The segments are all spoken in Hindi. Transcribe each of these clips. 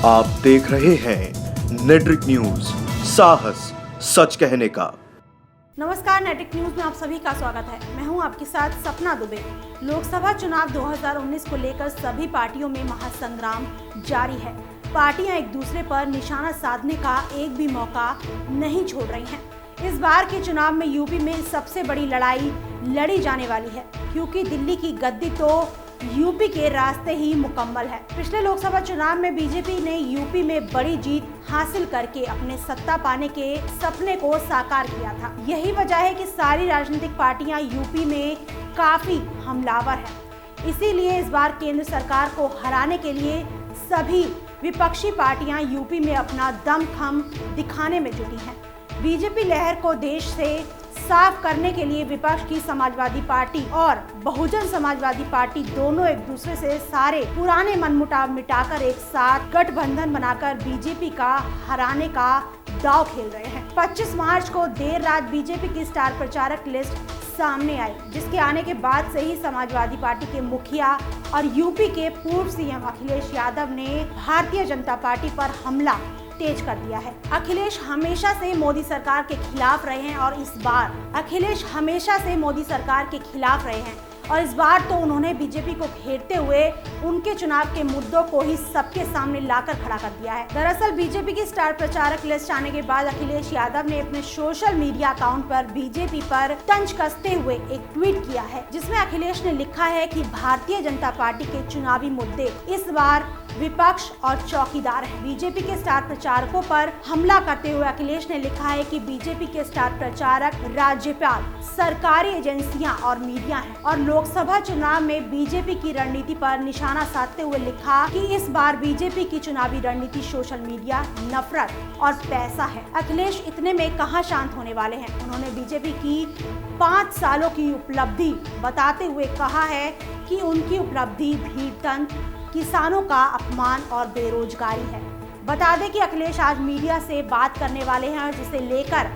आप देख रहे हैं नेट्रिक न्यूज, साहस सच कहने का। नमस्कार, नेट्रिक न्यूज में आप सभी का स्वागत है। मैं हूं आपके साथ सपना दुबे। लोकसभा चुनाव 2019 को लेकर सभी पार्टियों में महासंग्राम जारी है। पार्टियां एक दूसरे पर निशाना साधने का एक भी मौका नहीं छोड़ रही हैं। इस बार के चुनाव में यूपी में सबसे बड़ी लड़ाई लड़ी जाने वाली है, क्योंकि दिल्ली की गद्दी तो यूपी के रास्ते ही मुकम्मल है। पिछले लोकसभा चुनाव में बीजेपी ने यूपी में बड़ी जीत हासिल करके अपने सत्ता पाने के सपने को साकार किया था। यही वजह है कि सारी राजनीतिक पार्टियां यूपी में काफी हमलावर हैं। इसीलिए इस बार केंद्र सरकार को हराने के लिए सभी विपक्षी पार्टियां यूपी में अपना दमखम दिखाने में जुटी हैं। बीजेपी लहर को देश से साफ करने के लिए विपक्ष की समाजवादी पार्टी और बहुजन समाजवादी पार्टी दोनों एक दूसरे से सारे पुराने मनमुटाव मिटाकर एक साथ गठबंधन बनाकर बीजेपी का हराने का दांव खेल रहे हैं। 25 मार्च को देर रात बीजेपी की स्टार प्रचारक लिस्ट सामने आई, जिसके आने के बाद से ही समाजवादी पार्टी के मुखिया और यूपी के पूर्व सीएम अखिलेश यादव ने भारतीय जनता पार्टी पर हमला तेज कर दिया है। अखिलेश हमेशा से मोदी सरकार के खिलाफ रहे हैं और इस बार तो उन्होंने बीजेपी को घेरते हुए उनके चुनाव के मुद्दों को ही सबके सामने लाकर खड़ा कर दिया है। दरअसल बीजेपी की स्टार प्रचारक लिस्ट आने के बाद अखिलेश यादव ने अपने सोशल मीडिया अकाउंट पर बीजेपी पर तंज कसते हुए एक ट्वीट किया है, जिसमें अखिलेश ने लिखा है कि भारतीय जनता पार्टी के चुनावी मुद्दे इस बार विपक्ष और चौकीदार है। बीजेपी के स्टार प्रचारकों पर हमला करते हुए अखिलेश ने लिखा है कि बीजेपी के स्टार प्रचारक राज्यपाल, सरकारी एजेंसियां और मीडिया हैं, और लोकसभा चुनाव में बीजेपी की रणनीति पर निशाना साधते हुए लिखा कि इस बार बीजेपी की चुनावी रणनीति सोशल मीडिया, नफरत और पैसा है। अखिलेश इतने में कहां शांत होने वाले हैं। उन्होंने बीजेपी की 5 सालों की उपलब्धि बताते हुए कहा है कि उनकी उपलब्धि भीड़तंत्र, किसानों का अपमान और बेरोजगारी है। बता दें कि अखिलेश आज मीडिया से बात करने वाले हैं, और जिसे लेकर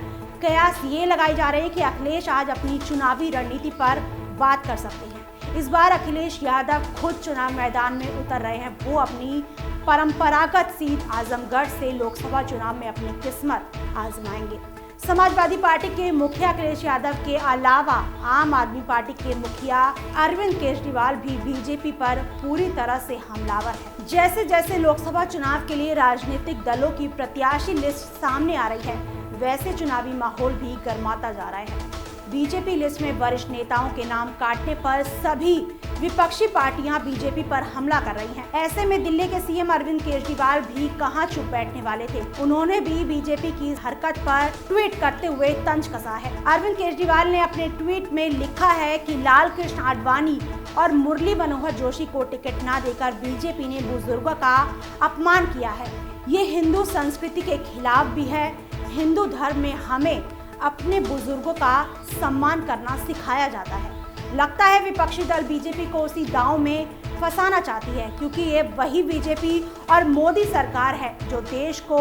कयास ये लगाई जा रही है कि अखिलेश आज अपनी चुनावी रणनीति पर बात कर सकते हैं। इस बार अखिलेश यादव खुद चुनाव मैदान में उतर रहे हैं। वो अपनी परंपरागत सीट आजमगढ़ से लोकसभा चुनाव में अपनी किस्मत आजमाएंगे। समाजवादी पार्टी के मुखिया अखिलेश यादव के अलावा आम आदमी पार्टी के मुखिया अरविंद केजरीवाल भी बीजेपी पर पूरी तरह से हमलावर है। जैसे जैसे लोकसभा चुनाव के लिए राजनीतिक दलों की प्रत्याशी लिस्ट सामने आ रही है, वैसे चुनावी माहौल भी गर्माता जा रहा है। बीजेपी लिस्ट में वरिष्ठ नेताओं के नाम काटने पर सभी विपक्षी पार्टियां बीजेपी पर हमला कर रही हैं। ऐसे में दिल्ली के सीएम अरविंद केजरीवाल भी कहां चुप बैठने वाले थे। उन्होंने भी बीजेपी की हरकत पर ट्वीट करते हुए तंज कसा है। अरविंद केजरीवाल ने अपने ट्वीट में लिखा है कि लाल कृष्ण आडवाणी और मुरली मनोहर जोशी को टिकट न देकर बीजेपी ने बुजुर्गों का अपमान किया है। ये हिंदू संस्कृति के खिलाफ भी है। हिंदू धर्म में हमें अपने बुजुर्गों का सम्मान करना सिखाया जाता है। लगता है विपक्षी दल बीजेपी को उसी दांव में फंसाना चाहती है, क्योंकि ये वही बीजेपी और मोदी सरकार है जो देश को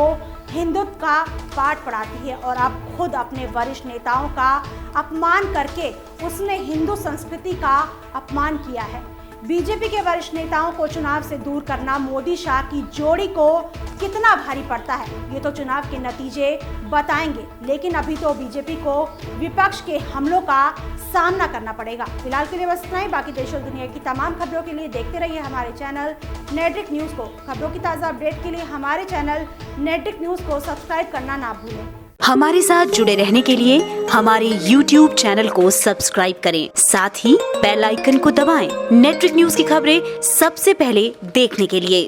हिंदुत्व का पाठ पढ़ाती है, और अब खुद अपने वरिष्ठ नेताओं का अपमान करके उसने हिंदू संस्कृति का अपमान किया है। बीजेपी के वरिष्ठ नेताओं को चुनाव से दूर करना मोदी शाह की जोड़ी को कितना भारी पड़ता है, ये तो चुनाव के नतीजे बताएंगे। लेकिन अभी तो बीजेपी को विपक्ष के हमलों का सामना करना पड़ेगा। फिलहाल के लिए बस इतना ही। बाकी देश और दुनिया की तमाम खबरों के लिए देखते रहिए हमारे चैनल नेट्रिक न्यूज को। खबरों की ताज़ा अपडेट के लिए हमारे चैनल नेट्रिक न्यूज को सब्सक्राइब करना ना भूलें। हमारे साथ जुड़े रहने के लिए हमारे YouTube चैनल को सब्सक्राइब करें, साथ ही बेल आइकन को दबाएं। नेट्रिक न्यूज की खबरें सबसे पहले देखने के लिए।